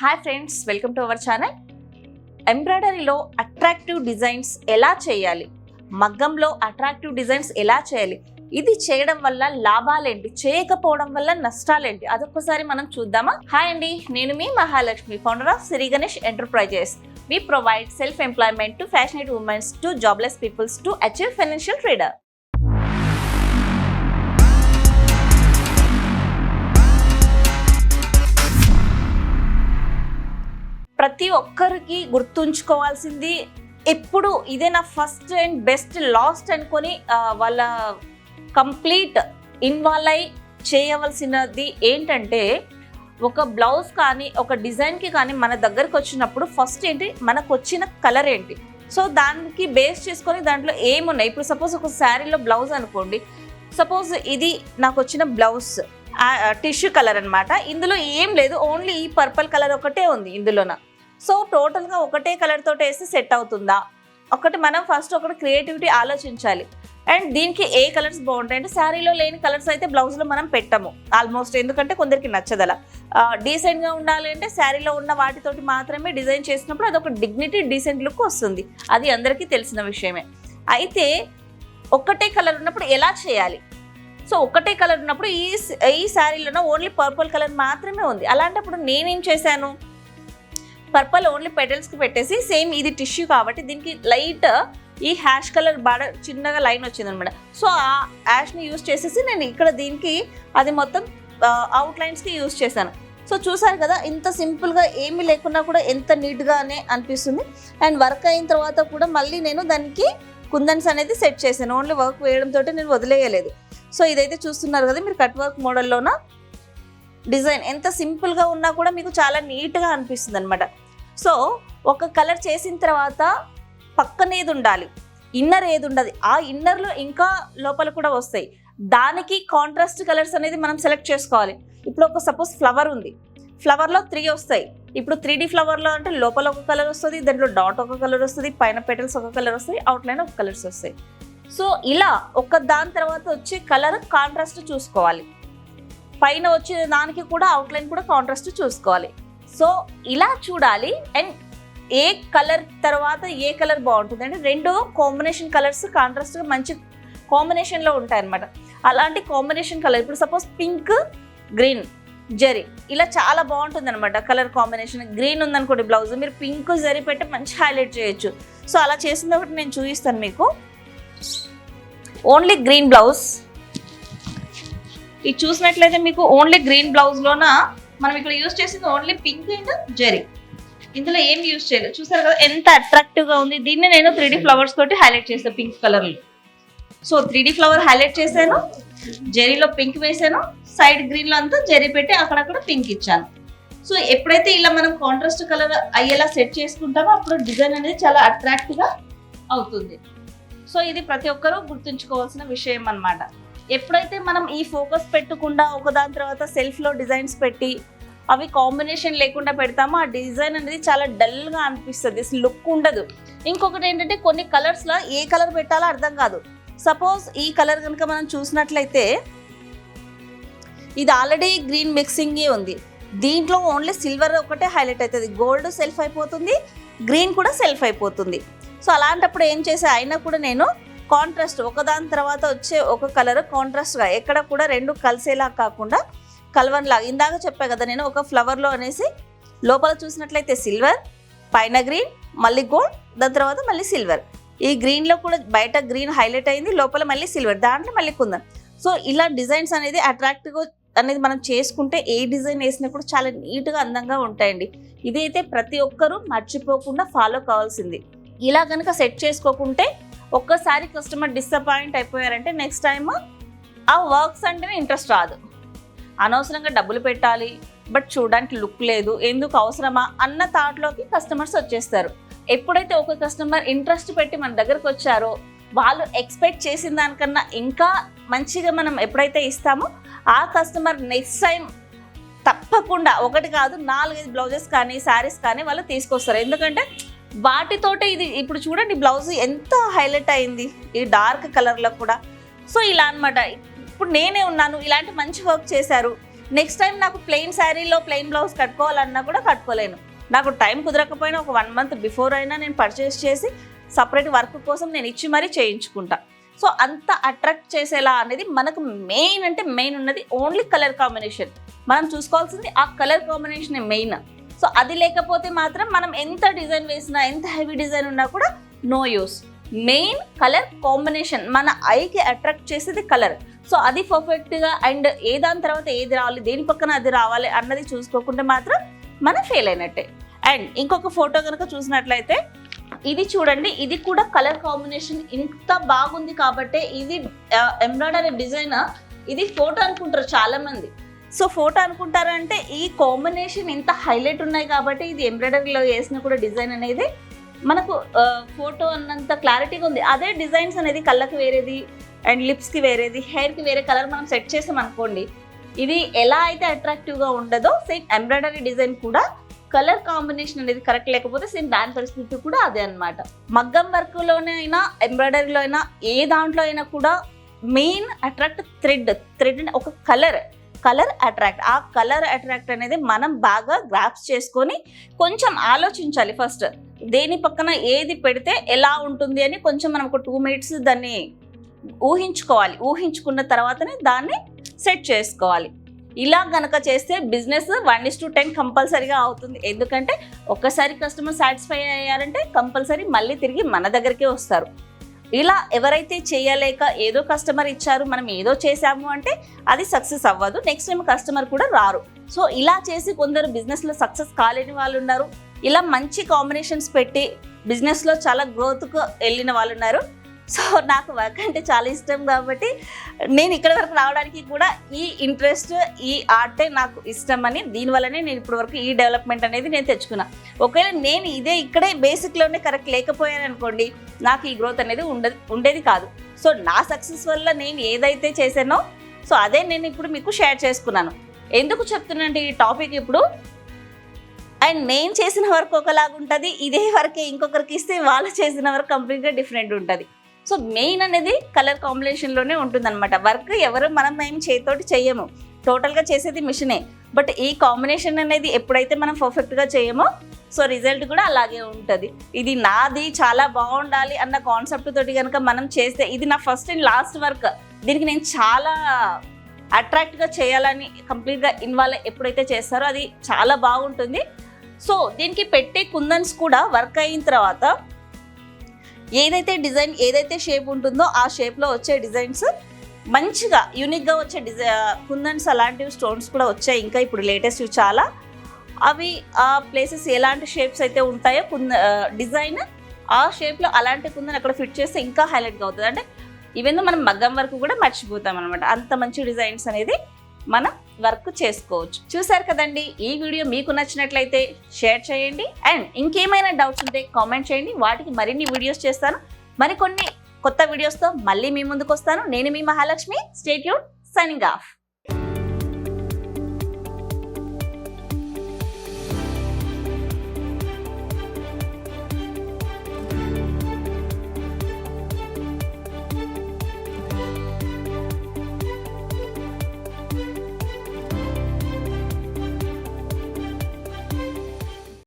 Hi friends, welcome to our channel. ఎంబ్రాయిడరీలో attractive designs ఎలా చేయాలి, మగ్గంలో అట్రాక్టివ్ డిజైన్స్ ఎలా చేయాలి, ఇది చేయడం వల్ల లాభాలేంటి, చేయకపోవడం వల్ల నష్టాలేంటి, అదొక్కసారి మనం చూద్దామా? హాయ్ అండి, నేను మీ Mahalakshmi, founder of Shri Ganesh enterprises. We provide self-employment to fashionable women, to jobless peoples to achieve financial freedom. ప్రతి ఒక్కరికి గుర్తుంచుకోవాల్సింది ఎప్పుడు ఇదే నా ఫస్ట్ అండ్ బెస్ట్ లాస్ట్ అనుకొని వాళ్ళ కంప్లీట్ ఇన్వాల్వ్ అయి చేయవలసినది ఏంటంటే, ఒక బ్లౌజ్ కానీ ఒక డిజైన్కి కానీ మన దగ్గరకు వచ్చినప్పుడు ఫస్ట్ ఏంటి, మనకు వచ్చిన కలర్ ఏంటి, సో దానికి బేస్ చేసుకొని దాంట్లో ఏమున్నాయి. ఇప్పుడు సపోజ్ ఒక శారీలో బ్లౌజ్ అనుకోండి, సపోజ్ ఇది నాకు వచ్చిన బ్లౌజ్ టిష్యూ కలర్ అనమాట. ఇందులో ఏం లేదు, ఓన్లీ ఈ పర్పుల్ కలర్ ఒకటే ఉంది ఇందులోన. సో టోటల్గా ఒకటే కలర్ తోటి వేస్తే సెట్ అవుతుందా, మనం ఫస్ట్ ఒకటి క్రియేటివిటీ ఆలోచించాలి. అండ్ దీనికి ఏ కలర్స్ బాగుంటాయి అంటే, శారీలో లేని కలర్స్ అయితే బ్లౌజ్లో మనం పెట్టము ఆల్మోస్ట్, ఎందుకంటే కొందరికి నచ్చదల. డీసెంట్గా ఉండాలి అంటే శారీలో ఉన్న వాటితోటి మాత్రమే డిజైన్ చేసినప్పుడు అదొక డిగ్నిటీ, డీసెంట్ లుక్ వస్తుంది. అది అందరికీ తెలిసిన విషయమే. అయితే ఒక్కటే కలర్ ఉన్నప్పుడు ఎలా చేయాలి? సో ఒక్కటే కలర్ ఉన్నప్పుడు ఈ శారీలోనే ఓన్లీ పర్పుల్ కలర్ మాత్రమే ఉంది. అలాంటప్పుడు నేనేం చేశాను, పర్పుల్ ఓన్లీ పెటల్స్కి పెట్టేసి, సేమ్ ఇది టిష్యూ కాబట్టి దీనికి లైట్ ఈ హ్యాష్ కలర్ బాగా చిన్నగా లైన్ వచ్చిందనమాట. సో ఆ యాష్ని యూజ్ చేసేసి నేను ఇక్కడ దీనికి అది మొత్తం అవుట్లైన్స్కి యూజ్ చేశాను. సో చూసారు కదా, ఇంత సింపుల్గా ఏమీ లేకున్నా కూడా ఎంత నీట్గానే అనిపిస్తుంది. అండ్ వర్క్ అయిన తర్వాత కూడా మళ్ళీ నేను దానికి కుందన్స్ అనేది సెట్ చేశాను. ఓన్లీ వర్క్ వేయడంతో నేను వదిలేయలేదు. సో ఇదైతే చూస్తున్నారు కదా మీరు, కట్ వర్క్ మోడల్లోన డిజైన్ ఎంత సింపుల్గా ఉన్నా కూడా మీకు చాలా నీట్గా అనిపిస్తుంది అనమాట. సో ఒక కలర్ చేసిన తర్వాత పక్కన ఏది ఉండాలి, ఇన్నర్ ఏది ఉండదు, ఆ ఇన్నర్లో ఇంకా లోపల కూడా వస్తాయి. దానికి కాంట్రాస్ట్ కలర్స్ అనేది మనం సెలెక్ట్ చేసుకోవాలి. ఇప్పుడు ఒక సపోజ్ ఫ్లవర్ ఉంది, ఫ్లవర్లో 3 వస్తాయి. ఇప్పుడు 3D ఫ్లవర్లో అంటే లోపల ఒక కలర్ వస్తుంది, దాంట్లో డాట్ ఒక కలర్ వస్తుంది, పైన పెటల్స్ ఒక కలర్ వస్తాయి, అవుట్లైన్ ఒక కలర్స్ వస్తాయి. సో ఇలా ఒక దాని తర్వాత వచ్చే కలర్ కాంట్రాస్ట్ చూసుకోవాలి, పైన వచ్చే దానికి కూడా అవుట్లైన్ కూడా కాంట్రాస్ట్ చూసుకోవాలి. సో ఇలా చూడాలి. అండ్ ఏ కలర్ తర్వాత ఏ కలర్ బాగుంటుంది అంటే, 2 కాంబినేషన్ కలర్స్ కాంట్రాస్ట్గా మంచి కాంబినేషన్లో ఉంటాయి అన్నమాట. అలాంటి కాంబినేషన్ కలర్, ఇప్పుడు సపోజ్ పింక్ గ్రీన్ జరీ, ఇలా చాలా బాగుంటుంది అనమాట కలర్ కాంబినేషన్. గ్రీన్ ఉందనుకోండి బ్లౌజ్, మీరు పింక్ జరీ పెట్టి మంచి హైలైట్ చేయొచ్చు. సో అలా చేసిన ఒకటి నేను చూపిస్తాను మీకు. ఓన్లీ గ్రీన్ బ్లౌజ్ ఇది చూసినట్లయితే మీకు ఓన్లీ గ్రీన్ బ్లౌజ్లోన మనం ఇక్కడ యూజ్ చేసింది ఓన్లీ పింక్ అండ్ జరీ, ఇందులో ఏం యూజ్ చేయలేదు. చూసారు కదా ఎంత అట్రాక్టివ్గా ఉంది. దీన్ని నేను 3D ఫ్లవర్స్ తోటి హైలైట్ చేస్తాను పింక్ కలర్లో. సో 3D ఫ్లవర్ హైలైట్ చేశాను, జెరీలో పింక్ వేసాను, సైడ్ గ్రీన్లో అంతా జెరీ పెట్టి అక్కడక్కడ పింక్ ఇచ్చాను. సో ఎప్పుడైతే ఇలా మనం కాంట్రాస్ట్ కలర్ అయ్యేలా సెట్ చేసుకుంటామో అప్పుడు డిజైన్ అనేది చాలా అట్రాక్టివ్గా అవుతుంది. సో ఇది ప్రతి ఒక్కరూ గుర్తుంచుకోవాల్సిన విషయం అన్నమాట. ఎప్పుడైతే మనం ఈ ఫోకస్ పెట్టకుండా ఒకదాని తర్వాత సెల్ఫ్లో డిజైన్స్ పెట్టి అవి కాంబినేషన్ లేకుండా పెడతామో ఆ డిజైన్ అనేది చాలా డల్గా అనిపిస్తుంది, లుక్ ఉండదు. ఇంకొకటి ఏంటంటే, కొన్ని కలర్స్లో ఏ కలర్ పెట్టాలో అర్థం కాదు. సపోజ్ ఈ కలర్ కనుక మనం చూసినట్లయితే ఇది ఆల్రెడీ గ్రీన్ మిక్సింగే ఉంది, దీంట్లో ఓన్లీ సిల్వర్ ఒకటే హైలైట్ అవుతుంది, గోల్డ్ సెల్ఫ్ అయిపోతుంది, గ్రీన్ కూడా సెల్ఫ్ అయిపోతుంది. సో అలాంటప్పుడు ఏం చేసే, అయినా కూడా నేను కాంట్రాస్ట్ ఒకదాని తర్వాత వచ్చే ఒక కలర్ కాంట్రాస్ట్గా ఎక్కడ కూడా 2 కలిసేలా కాకుండా కలవన్లాగా, ఇందాక చెప్పా కదా నేను, ఒక ఫ్లవర్లో అనేసి లోపల చూసినట్లయితే సిల్వర్, పైన గ్రీన్, మళ్ళీ గోల్డ్, దాని తర్వాత మళ్ళీ సిల్వర్. ఈ గ్రీన్లో కూడా బయట గ్రీన్ హైలైట్ అయింది, లోపల మళ్ళీ సిల్వర్, దాంట్లో మళ్ళీ కుందన్. సో ఇలా డిజైన్స్ అనేది అట్రాక్టివ్గా అనేది మనం చేసుకుంటే ఏ డిజైన్ వేసినా కూడా చాలా నీట్గా అందంగా ఉంటాయండి. ఇదైతే ప్రతి ఒక్కరూ మర్చిపోకుండా ఫాలో కావాల్సింది. ఇలా కనుక సెట్ చేసుకోకుంటే ఒక్కసారి కస్టమర్ డిసప్పాయింట్ అయిపోయారంటే నెక్స్ట్ టైం ఆ వర్క్స్ అంటేనే ఇంట్రెస్ట్ రాదు. అనవసరంగా డబ్బులు పెట్టాలి బట్ చూడడానికి లుక్ లేదు, ఎందుకు అవసరమా అన్న థాట్లోకి కస్టమర్స్ వచ్చేస్తారు. ఎప్పుడైతే ఒక కస్టమర్ ఇంట్రెస్ట్ పెట్టి మన దగ్గరకు వచ్చారో, వాళ్ళు ఎక్స్పెక్ట్ చేసిన దానికన్నా ఇంకా మంచిగా మనం ఎప్పుడైతే ఇస్తామో ఆ కస్టమర్ నెక్స్ట్ టైం తప్పకుండా 1 కాదు 4-5 బ్లౌజెస్ కానీ శారీస్ కానీ వాళ్ళు తీసుకొస్తారు. ఎందుకంటే వాటితోటే ఇది ఇప్పుడు చూడండి బ్లౌజ్ ఎంత హైలైట్ అయింది ఈ డార్క్ కలర్లో కూడా. సో ఇలా అనమాట. ఇప్పుడు నేనే ఉన్నాను, ఇలాంటి మంచి వర్క్ చేశారు, నెక్స్ట్ టైం నాకు ప్లెయిన్ శారీలో ప్లెయిన్ బ్లౌజ్ కట్టుకోవాలన్నా కూడా కట్టుకోలేను. నాకు టైం కుదరకపోయినా ఒక 1 month బిఫోర్ అయినా నేను పర్చేస్ చేసి సపరేట్ వర్క్ కోసం నేను ఇచ్చి మరీ చేయించుకుంటా. సో అంత అట్రాక్ట్ చేసేలా అనేది మనకు మెయిన్ ఉన్నది ఓన్లీ కలర్ కాంబినేషన్. మనం చూసుకోవాల్సింది ఆ కలర్ కాంబినేషన్ మెయిన్. సో అది లేకపోతే మాత్రం మనం ఎంత డిజైన్ వేసినా, ఎంత హెవీ డిజైన్ ఉన్నా కూడా no use. Main colour combination, మన ఐకి అట్రాక్ట్ చేసేది కలర్. సో అది పర్ఫెక్ట్గా అండ్ ఏ దాని తర్వాత ఏది రావాలి, దేని పక్కన అది రావాలి అన్నది చూసుకోకుండా మాత్రం మనం ఫెయిల్ అయినట్టే. అండ్ ఇంకొక ఫోటో కనుక చూసినట్లయితే ఇది చూడండి, ఇది కూడా కలర్ కాంబినేషన్ ఇంత బాగుంది కాబట్టి ఇది ఎంబ్రాయిడరీ డిజైన్. ఇది ఫోటో అనుకుంటారు చాలా మంది. సో ఫోటో అనుకుంటారంటే ఈ కాంబినేషన్ ఇంత హైలైట్ ఉన్నాయి కాబట్టి ఇది ఎంబ్రాయిడరీలో వేసిన కూడా డిజైన్ అనేది మనకు ఫోటో అన్నంత క్లారిటీగా ఉంది. అదే డిజైన్స్ అనేది కళ్ళకి వేరేది అండ్ లిప్స్కి వేరేది, హెయిర్కి వేరే కలర్ మనం సెట్ చేసాం అనుకోండి, ఇది ఎలా అయితే అట్రాక్టివ్గా ఉండదో సేమ్ ఎంబ్రాయిడరీ డిజైన్ కూడా కలర్ కాంబినేషన్ అనేది కరెక్ట్ లేకపోతే సేమ్ దాని పరిస్థితి కూడా అదే అనమాట. మగ్గం వర్క్లోనే అయినా ఎంబ్రాయిడరీలో అయినా ఏ దాంట్లో అయినా కూడా మెయిన్ అట్రాక్ట్ థ్రెడ్ ఒక కలర్ అట్రాక్ట్. ఆ కలర్ అట్రాక్ట్ అనేది మనం బాగా గ్రాప్స్ చేసుకొని కొంచెం ఆలోచించాలి. ఫస్ట్ దేని పక్కన ఏది పెడితే ఎలా ఉంటుంది అని కొంచెం మనం ఒక 2 minutes దాన్ని ఊహించుకోవాలి. ఊహించుకున్న తర్వాతనే దాన్ని సెట్ చేసుకోవాలి. ఇలా గనక చేస్తే బిజినెస్ 1:10 కంపల్సరీగా అవుతుంది. ఎందుకంటే ఒక్కసారి కస్టమర్ సాటిస్ఫై అయ్యారంటే కంపల్సరీ మళ్ళీ తిరిగి మన దగ్గరికే వస్తారు. ఇలా ఎవరైతే చేయలేక ఏదో కస్టమర్ ఇచ్చారు మనం ఏదో చేసాము అంటే అది సక్సెస్ అవ్వదు. నెక్స్ట్ టైం కస్టమర్ కూడా రారు. సో ఇలా చేసి కొందరు బిజినెస్లో సక్సెస్ కాలేని వాళ్ళు ఉన్నారు. ఇలా మంచి కాంబినేషన్స్ పెట్టి బిజినెస్లో చాలా గ్రోత్కు వెళ్ళిన వాళ్ళు ఉన్నారు. సో నాకు వర్క్ అంటే చాలా ఇష్టం కాబట్టి నేను ఇక్కడ వరకు రావడానికి కూడా ఈ ఇంట్రెస్ట్, ఈ ఆర్టే నాకు ఇష్టం అని దీనివల్లనే నేను ఇప్పటి వరకు ఈ డెవలప్మెంట్ అనేది నేను తెచ్చుకున్నా. ఒకవేళ నేను ఇక్కడే బేసిక్లోనే కరెక్ట్ లేకపోయాను అనుకోండి, నాకు ఈ గ్రోత్ అనేది ఉండేది కాదు. సో నా సక్సెస్ వల్ల నేను ఏదైతే చేశానో సో అదే నేను ఇప్పుడు మీకు షేర్ చేసుకున్నాను. ఎందుకు చెప్తున్నానంటే ఈ టాపిక్ ఇప్పుడు అండ్ నేను చేసిన వర్క్ ఒకలాగా ఉంటుంది, ఇదే వర్కే ఇంకొకరికి ఇస్తే వాళ్ళు చేసిన వర్క్ కంప్లీట్గా డిఫరెంట్ ఉంటుంది. సో మెయిన్ అనేది కలర్ కాంబినేషన్లోనే ఉంటుందన్నమాట. వర్క్ మనం చేతితోటి చెయ్యము, టోటల్గా చేసేది మిషనే. బట్ ఈ కాంబినేషన్ అనేది ఎప్పుడైతే మనం పర్ఫెక్ట్గా చేయమో సో రిజల్ట్ కూడా అలాగే ఉంటుంది. ఇది నాది చాలా బాగుండాలి అన్న కాన్సెప్ట్ తోటి కనుక మనం చేస్తే ఇది నా ఫస్ట్ అండ్ లాస్ట్ వర్క్. దీనికి నేను చాలా అట్రాక్ట్గా చేయాలని కంప్లీట్గా ఇన్వాల్వ్ ఎప్పుడైతే చేస్తారో అది చాలా బాగుంటుంది. సో దీనికి పెట్టే కుందన్స్ కూడా వర్క్ అయిన తర్వాత ఏదైతే డిజైన్ ఏదైతే షేప్ ఉంటుందో ఆ షేప్లో వచ్చే డిజైన్స్ మంచిగా యూనిక్గా వచ్చే కుందన్స్ అలాంటివి స్టోన్స్ కూడా వచ్చాయి. ఇంకా ఇప్పుడు లేటెస్ట్ చాలా అవి ఆ ప్లేసెస్ ఎలాంటి షేప్స్ అయితే ఉంటాయో డిజైన్ ఆ షేప్లో అలాంటి కుందన్ అక్కడ ఫిట్ చేస్తే ఇంకా హైలైట్గా అవుతుంది. అంటే ఈవెన్ మనం మగ్గం వర్క్ కూడా మర్చిపోతాం అనమాట. అంత మంచి డిజైన్స్ అనేది మనం వర్క్ చేసుకోవచ్చు. చూసారు కదండి, ఈ వీడియో మీకు నచ్చినట్లయితే షేర్ చేయండి అండ్ ఇంకేమైనా డౌట్స్ ఉంటే కామెంట్ చేయండి. వాటికి మరిన్ని వీడియోస్ చేస్తాను. మరికొన్ని కొత్త వీడియోస్తో మళ్ళీ మీ ముందుకు వస్తాను. నేను మీ Mahalakshmi. Stay tune, signing of.